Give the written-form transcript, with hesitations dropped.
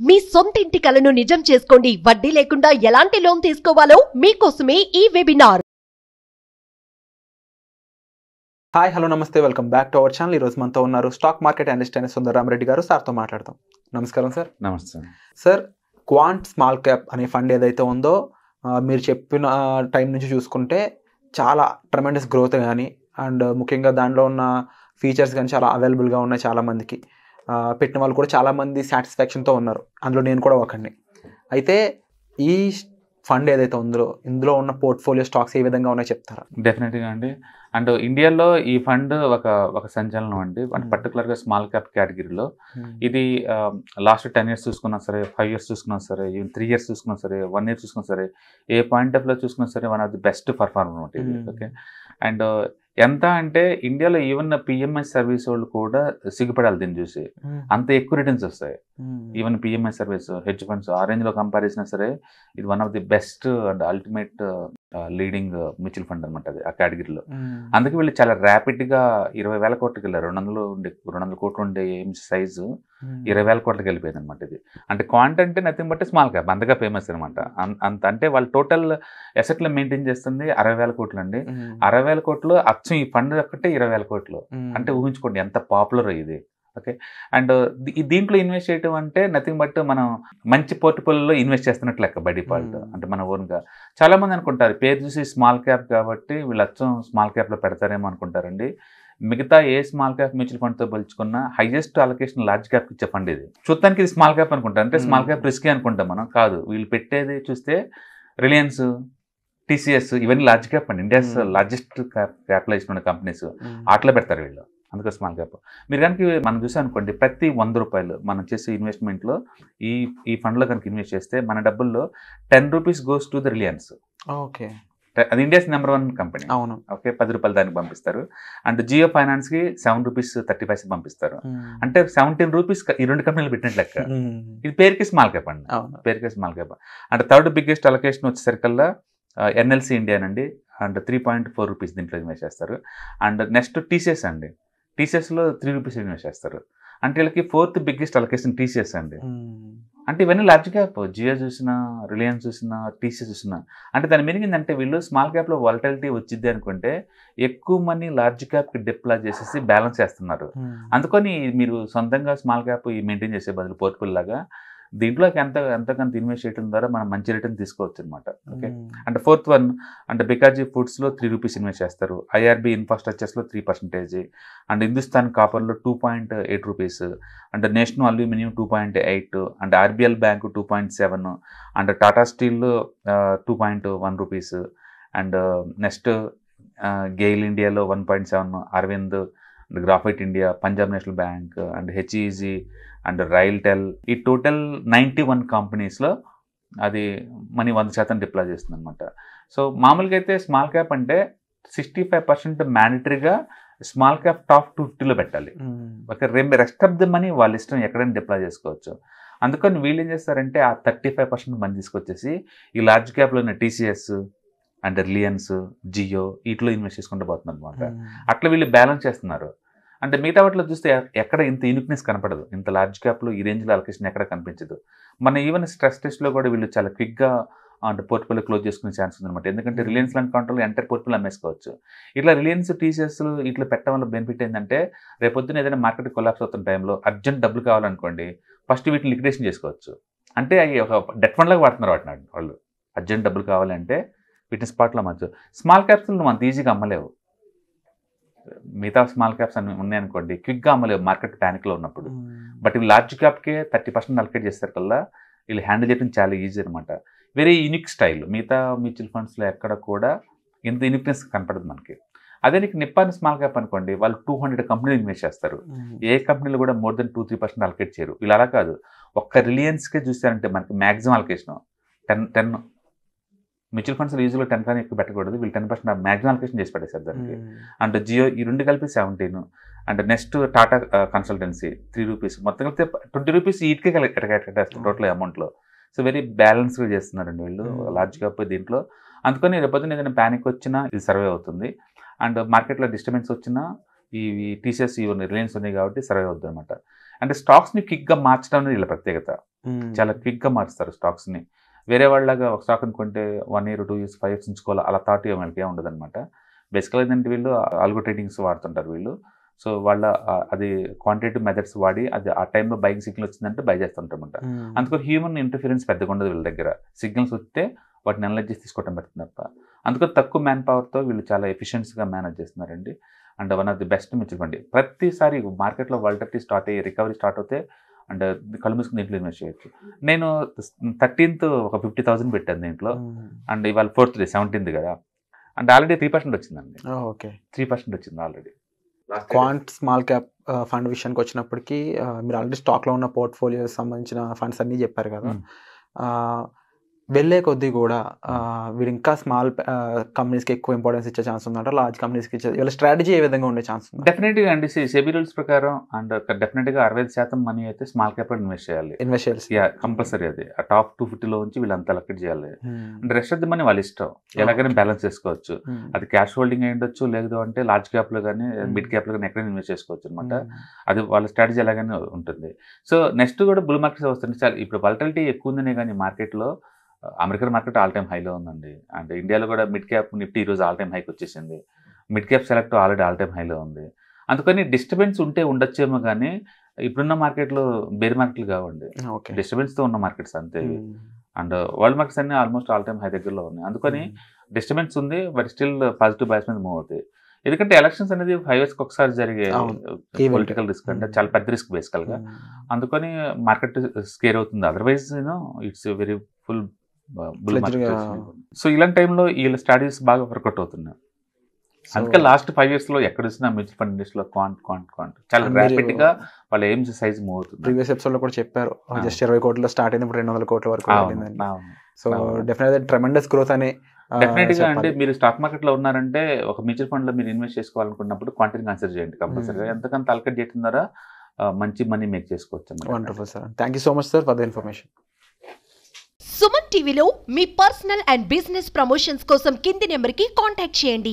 మీ సొంత ఇంటి కలను నిజం చేసుకోండి. వడ్డీ లేకుండా ఎలాంటి లోన్ తీసుకోవాలో మీకోసమే ఈ వెబినార్. హాయ్ హలో నమస్తే, welcome back to our channel. ఈరోజు మనతో ఉన్నారు స్టాక్ మార్కెట్ అనలిస్ట్ అయిన సుందరరామరెడ్డి గారు. సార్తో మాట్లాడతాం. నమస్కారం సార్. నమస్తే సార్. క్వాంట్ స్మాల్ క్యాప్ అనే ఫండ్ ఏదైతే ఉందో మీరు చెప్పిన టైం నుంచి చూసుకుంటే చాలా ట్రెమెండస్ గ్రోత్ కానీ అండ్ ముఖ్యంగా దానిలో ఉన్న ఫీచర్స్ కానీ చాలా అవైలబుల్గా ఉన్నాయి. చాలామందికి పెట్టిన వాళ్ళు కూడా చాలామంది సాటిస్ఫాక్షన్తో ఉన్నారు. అందులో నేను కూడా ఒకడిని. అయితే ఈ ఫండ్ ఏదైతే ఉందో ఇందులో ఉన్న పోర్ట్ఫోలియో స్టాక్స్ ఏ విధంగా ఉన్నాయో చెప్తారా? డెఫినెట్గా అండి. అండ్ ఇండియాలో ఈ ఫండ్ ఒక సంచలనం అండి. అంటే పర్టికులర్గా స్మాల్ క్యాప్ కేటగిరీలో ఇది లాస్ట్ 10 years చూసుకున్నా సరే, 5 years చూసుకున్నా సరే, ఈవెన్ 3 years చూసుకున్నా సరే, 1 year చూసుకున్నా సరే, ఏ పాయింట్ ఆఫ్ లో చూసుకున్నా సరే one of the best performer అనమాట ఇది. ఓకే. అండ్ ఎంత అంటే ఇండియాలో ఈవెన్ పిఎంఎస్ సర్వీస్ వాళ్ళు కూడా సిగ్గుపడాలి దీన్ని చూసి. అంత ఎక్కువ రిటర్న్స్ వస్తాయి. Even PMS service, hedge funds ఆ రేంజ్లో కంపేర్ చేసినా సరే ఇది one of the best and ultimate leading mutual fund అనమాట అది ఆ కేటగిరీలో. అందుకే వీళ్ళు చాలా ర్యాపిడ్గా 20,000 కోట్లకి వెళ్ళారు. 200 కోట్లు ఉండే సైజు 20,000 కోట్లకి వెళ్ళిపోయింది అనమాట ఇది. అంటే క్వాంట్ అంటే నథింగ్ బట్ స్మాల్ క్యాప్, అంతగా ఫేమస్ అనమాట. అంత అంటే వాళ్ళు టోటల్ అసెట్లు మెయింటైన్ చేస్తుంది 60,000 కోట్లు అండి. 60,000 కోట్లు అచ్చం ఈ ఫండ్ ఒక్కటే 20,000 కోట్లు. అంటే ఊహించుకోండి ఎంత పాపులర్ ఇది. ఓకే. అండ్ దీంట్లో ఇన్వెస్ట్ చేయడం అంటే నథింగ్ బట్ మనం మంచి పోర్ట్ఫోలియోలో ఇన్వెస్ట్ చేస్తున్నట్లు లెక్క బై డిఫాల్ట్. అంటే మన ఓన్గా చాలా మంది అనుకుంటారు పేరు చూసి స్మాల్ క్యాప్ కాబట్టి వీళ్ళు అచ్చం స్మాల్ క్యాప్లో పెడతారేమో అనుకుంటారండి. మిగతా ఏ స్మాల్ క్యాప్ మ్యూచువల్ ఫండ్తో పోల్చుకున్న హైయెస్ట్ అలొకేషన్ లార్జ్ క్యాప్కి ఇచ్చే ఫండ్ ఇది. చూడటానికి ఇది స్మాల్ క్యాప్ అనుకుంటారు, అంటే స్మాల్ క్యాప్ రిస్కీ అనుకుంటాం మనం. కాదు, వీళ్ళు పెట్టేది చూస్తే రిలయన్స్, టీసీఎస్ ఇవన్నీ లార్జ్ క్యాప్ అండి. ఇండియాస్ లార్జెస్ట్ క్యాపిటలైజేషన్ ఉన్న కంపెనీస్ అట్లా పెడతారు వీళ్ళు. అందుకే స్మాల్ క్యాప్. మీరు కనుక మనం చూసాం అనుకోండి, ప్రతి 100 రూపాయలు మనం చేసే ఇన్వెస్ట్మెంట్లో ఈ ఫండ్లో కనుక ఇన్వెస్ట్ చేస్తే మన డబ్బుల్లో 10 rupees goes to the Reliance. Okay. అది ఇండియాస్ నెంబర్ 1 కంపెనీ. అవును. ఓకే. 10 రూపాయలు దానికి పంపిస్తారు. అండ్ జియో ఫైనాన్స్కి 7 రూపీస్ 30 పైసలు పంపిస్తారు. అంటే 17 రూపీస్ ఈ 2 కంపెనీలు పెట్టినట్టు లెక్క. ఇది పేరుకి స్మాల్ క్యాప్ అండి. పేరుకి small cap. And third biggest allocation వచ్చేసరికల్లా ఎన్ఎల్సి ఇండియానండి. అండ్ 3.4 రూపీస్ దీంట్లో ఇన్వెస్ట్ చేస్తారు. అండ్ నెక్స్ట్ టీసీఎస్ అండి. టీసీఎస్లో 3 రూపీస్ ఇన్వెస్ట్ చేస్తారు. అంటే వీళ్ళకి 4th బిగ్గెస్ట్ అలొకేషన్ టీసీఎస్ అండి. అంటే ఇవన్నీ లార్జ్ క్యాప్. జియో చూసినా, రిలయన్స్ చూసినా, టీసీఎస్ చూసినా. అంటే దాని మీనింగ్ ఏంటంటే వీళ్ళు స్మాల్ క్యాప్లో వాలటిలిటీ వచ్చింది అనుకుంటే ఎక్కువ మనీ లార్జ్ క్యాప్కి డిప్లాయ్ చేసేసి బ్యాలెన్స్ చేస్తున్నారు. అందుకని మీరు సొంతంగా స్మాల్ క్యాప్ మెయింటైన్ చేసే బదులు పోర్ట్ఫోలియో లాగా దీంట్లోకి ఎంతకంత ఇన్వెస్ట్ చేయడం ద్వారా మనం మంచి రిటర్న్ తీసుకోవచ్చు అనమాట. ఓకే. అంటే 4th వన్ అంటే బికాజీ ఫుడ్స్లో 3 రూపీస్ ఇన్వెస్ట్ చేస్తారు. ఐఆర్బీ ఇన్ఫ్రాస్ట్రక్చర్స్లో 3%. అండ్ హిందుస్థాన్ కాపర్లో 2.8 rupees. And National Aluminium 2.8. And RBL Bank 2.7. And Tata Steel 2.1 rupees. And next GAIL ఇండియాలో 1.7. Arvind, Graphite India, Punjab National Bank and HEG and RailTel, ఈ టోటల్ 91 కంపెనీస్లో అది మనీ 100% డిప్లాయ్ చేస్తుంది అనమాట. సో మామూలుగా అయితే స్మాల్ క్యాప్ అంటే 65% మ్యాండటరీగా స్మాల్ క్యాప్ టాప్ 250లో పెట్టాలి. Okay. Rest of the money వాళ్ళ ఇష్టం ఎక్కడైనా డిప్లాయ్ చేసుకోవచ్చు. అందుకని వీళ్ళు ఏం చేస్తారంటే ఆ 35% మనీ తీసుకొచ్చేసి ఈ లార్జ్ క్యాప్లో ఉన్న టీసీఎస్ అండ్ రిలయన్స్, జియో వీటిలో ఇన్వెస్ట్ చేసుకుంటూ పోతున్నారు అనమాట. అట్లా వీళ్ళు బ్యాలెన్స్ చేస్తున్నారు. అంటే మిగతా వాటిలో చూస్తే ఎక్కడ ఇంత యూనిక్నెస్ కనపడదు. ఇంత లార్జ్ క్యాప్లో ఈ రేంజ్లో అలొకేషన్ ఎక్కడ కనిపించదు. మన ఈవెన్ స్ట్రెస్ టెస్ట్లో కూడా వీళ్ళు చాలా క్విక్గా అంటే పోర్ట్ఫోలియో క్లోజ్ చేసుకునే ఛాన్స్ ఉందన్నమాట. ఎందుకంటే రిలయన్స్ లాంటి కౌంటర్లో ఎంటర్ పోర్ట్ఫోలియో అమ్మేసుకోవచ్చు. ఇట్లా రిలయన్స్, టీసీఎస్ ఇట్లా పెట్టడం వల్ల బెనిఫిట్ ఏంటంటే రేపొద్దున ఏదైనా మార్కెట్ కొలాప్స్ అవుతున్న టైంలో అర్జెంట్ డబ్బులు కావాలనుకోండి, ఫస్ట్ వీటిని లిక్విడేషన్ చేసుకోవచ్చు. అంటే అవి ఒక డెట్ ఫండ్ లాగా వాడుతున్నారు వాటిని వాళ్ళు. అర్జెంట్ డబ్బులు కావాలంటే వీటిని స్పాట్లో అమ్మచ్చు. స్మాల్ క్యాప్స్లో నువ్వు అంత ఈజీగా అమ్మలేవు. మిగతా స్మాల్ క్యాప్స్ అన్ని ఉన్నాయనుకోండి క్విక్గా అమ్మలేవు మార్కెట్ ప్యానిక్లో ఉన్నప్పుడు. బట్ ఇవి లార్జ్ క్యాప్కే 30% అలొకేట్ చేస్తారు కల్లా వీళ్ళు హ్యాండిల్ చేయడం చాలా ఈజీ అనమాట. Very unique style. మిగతా మ్యూచువల్ ఫండ్స్లో ఎక్కడ కూడా ఇంత యూనిక్నెస్ కనపడదు మనకి. అదే నీకు నిప్పాన్ స్మాల్ క్యాప్ అనుకోండి, వాళ్ళు 200 కంపెనీలు ఇన్వెస్ట్ చేస్తారు. ఏ కంపెనీలు కూడా మోర్ దెన్ 2-3% అలొకేట్ చేయరు. వీళ్ళు అలా కాదు. ఒక్క రిలయన్స్కే చూస్తారంటే మనకి మ్యాక్సిమం అలొకేషన్ 10 మ్యూచువల్ ఫండ్స్లో యూజువల్గా 10 కానీ ఎక్కువ పెట్టకూడదు. వీళ్ళు 10% మ్యాక్సిమం అలొకేషన్ చేసి పెట్టేశారు దానికి. అండ్ జియో ఈ 2 కలిపి 17. And next Tata consultancy 3 rupees. మొత్తం కలిపితే 20 రూపీస్ ఈట్కే కట్టేస్తారు టోటల్ అమౌంట్లో. సో వెరీ బ్యాలెన్స్గా చేస్తున్నారండి వీళ్ళు లార్జ్ క్యాప్ దీంట్లో. అందుకని రేపొద్దున ఏదైనా ప్యానిక్ వచ్చినా ఇది సర్వే అవుతుంది. అండ్ మార్కెట్లో డిస్టర్బెన్స్ వచ్చినా ఈ టీసీఎస్ రిలయన్స్ ఉన్నాయి కాబట్టి సర్వే అవుతుంది అనమాట. అంటే స్టాక్స్ని క్విక్గా మార్చడం అనేది వీళ్ళ ప్రత్యేకత. చాలా క్విక్గా మారుస్తారు స్టాక్స్ని. వేరే వాళ్ళలాగా ఒక స్టాక్ని కొంటే 1 year 2 years 5 years ఉంచుకోవాలి అలా థాట్ వాళ్ళకి ఉండదు అనమాట. బేసికల్గా ఏంటంటే వీళ్ళు ఆల్గో ట్రేడింగ్స్ వాడుతుంటారు వీళ్ళు. సో వాళ్ళ అది క్వాంటిటేటివ్ మెథడ్స్ వాడి అది ఆ టైంలో బైక్ సిగ్నల్ వచ్చిందంటే బై చేస్తుంటారన్నమాట. అందుకని హ్యూమన్ ఇంటర్ఫిరెన్స్ పెద్దగా ఉండదు వీళ్ళ దగ్గర. సిగ్నల్స్ వస్తే వాటిని అనలైజ్ చేసి తీసుకోవటం పెడుతుంది తప్ప. అందుకని తక్కువ మ్యాన్ పవర్తో వీళ్ళు చాలా ఎఫిషియన్సీగా మేనేజ్ చేస్తున్నారండి. And one of the best mutual fund. ప్రతిసారి మార్కెట్లో వాలటిలిటీ స్టార్ట్ అయ్యి రికవరీ స్టార్ట్ అవుతే అండ్ కళ్ళు మూసుకుని దీంట్లో ఇన్వెస్ట్ చేయొచ్చు. నేను 13th ఒక 50,000 పెట్టాను దీంట్లో. అండ్ ఇవాళ 4th day 17th కదా. అండ్ ఆల్రెడీ 3% వచ్చిందండి. ఓకే, 3% వచ్చింది already. Quant small cap fund విషయానికి వచ్చినప్పటికీ మీరు ఆల్రెడీ స్టాక్లో ఉన్న పోర్ట్ఫోలియోస్ సంబంధించిన ఫండ్స్ అన్నీ చెప్పారు కదా. వెళ్ళే కొద్దీ కూడా వీడు ఇంకా స్మాల్ కంపెనీస్కి ఎక్కువ ఇంపార్టెన్స్ ఇచ్చే ఛాన్స్ ఉందంటారు, లార్జ్ కంపెనీస్కి ఇచ్చే వీళ్ళ స్ట్రాటజీ ఏ విధంగా ఉండే ఛాన్స్ ఉంది? డెఫినెట్గా అండి. సెబీ రూల్స్ ప్రకారం అండ్ డెఫినెట్గా 65% మనీ అయితే స్మాల్ క్యాప్ ఇన్వెస్ట్ చేయాలి. కంపల్సరీ అది ఆ టాప్ 250లో ఉంచి వీళ్ళంతా లెక్కెట్ చేయాలి. And rest of the money వాళ్ళ ఇష్టం, ఎలాగైనా బ్యాలెన్స్ చేసుకోవచ్చు. అది క్యాష్ హోల్డింగ్ అయి ఉండొచ్చు, లేదు అంటే లార్జ్ క్యాప్లో కానీ మిడ్ క్యాప్లో కానీ ఎక్కడైనా ఇన్వెస్ట్ చేసుకోవచ్చు అనమాట. అది వాళ్ళ స్ట్రాటజీ ఎలాగైనా ఉంటుంది. సో నెక్స్ట్ కూడా బుల్ మార్కెట్స్ వస్తుంది. చాలా ఇప్పుడు వాలటిలిటీ ఎక్కువ ఉందనే కానీ మార్కెట్లో అమెరికన్ మార్కెట్ ఆల్ టైమ్ హైలో ఉందండి. అండ్ ఇండియాలో కూడా మిడ్ క్యాప్ నిఫ్టీ ఈరోజు ఆల్ టైమ్ హైకి వచ్చేసింది. Mid cap select already all time హైలో ఉంది. అందుకని డిస్టర్బెన్స్ ఉంటే ఉండొచ్చేమో కానీ ఇప్పుడున్న మార్కెట్లో బేర్ మార్కెట్లు కావండి, డిస్టర్బెన్స్తో ఉన్న మార్కెట్స్ అంతే. అండ్ వరల్డ్ మార్కెట్స్ అన్ని ఆల్మోస్ట్ ఆల్ టైమ్ హై దగ్గరలో ఉన్నాయి. అందుకని డిస్టర్బెన్స్ ఉంది, బట్ స్టిల్ పాజిటివ్ బయాస్ మీద మూవ్ అవుతాయి. ఎందుకంటే ఎలక్షన్స్ అనేది 5 years ఒకసారి జరిగే పొలిటికల్ రిస్క్ అంటే చాలా పెద్ద రిస్క్ బేసికల్గా. అందుకని మార్కెట్ స్కేర్ అవుతుంది. Otherwise it's very full bull market. So ఇలాంటి టైంలో వీళ్ళ స్ట్రాటజీస్ బాగా వర్కౌట్ అవుతున్నాయి. అందుకే లాస్ట్ 5 years ఎక్కడ వచ్చినా మ్యూచువల్ ఫండ్ ఇండస్ట్రీలో క్వాంట్ చాలా ర్యాపిడ్ గా వాళ్ళ ఎయిమ్స్ సైజ్ మూవ్ అవుతుంది. ప్రీవియస్ ఎపిసోడ్ లో కూడా చెప్పారు, జస్ట్ 20 కోట్ల స్టార్ట్ అయింది, ఇప్పుడు 200 కోట్ల వరకు వెళ్ళిందని. సో డెఫినెట్గా ట్రెమెండస్ గ్రోత్ అని డెఫినెట్గా అంటే మీరు స్టాక్ మార్కెట్ లో ఉన్నారంటే ఒక మ్యూచువల్ ఫండ్ లో మీరు ఇన్వెస్ట్ చేసుకోవాలనుకున్నప్పుడు క్వాంటిటీ కన్సిడర్ చేయండి కంపల్సరీగా. ఎంతకంత అలకేట్ చేయడం ద్వారా మంచి మనీ మేక్ చేసుకోవచ్చు. Wonderful sir, thank you so much sir for the information. Suman టీవీలో మీ పర్సనల్ అండ్ బిజినెస్ ప్రమోషన్స్ కోసం కింది నెంబర్కి కాంటాక్ట్ చేయండి.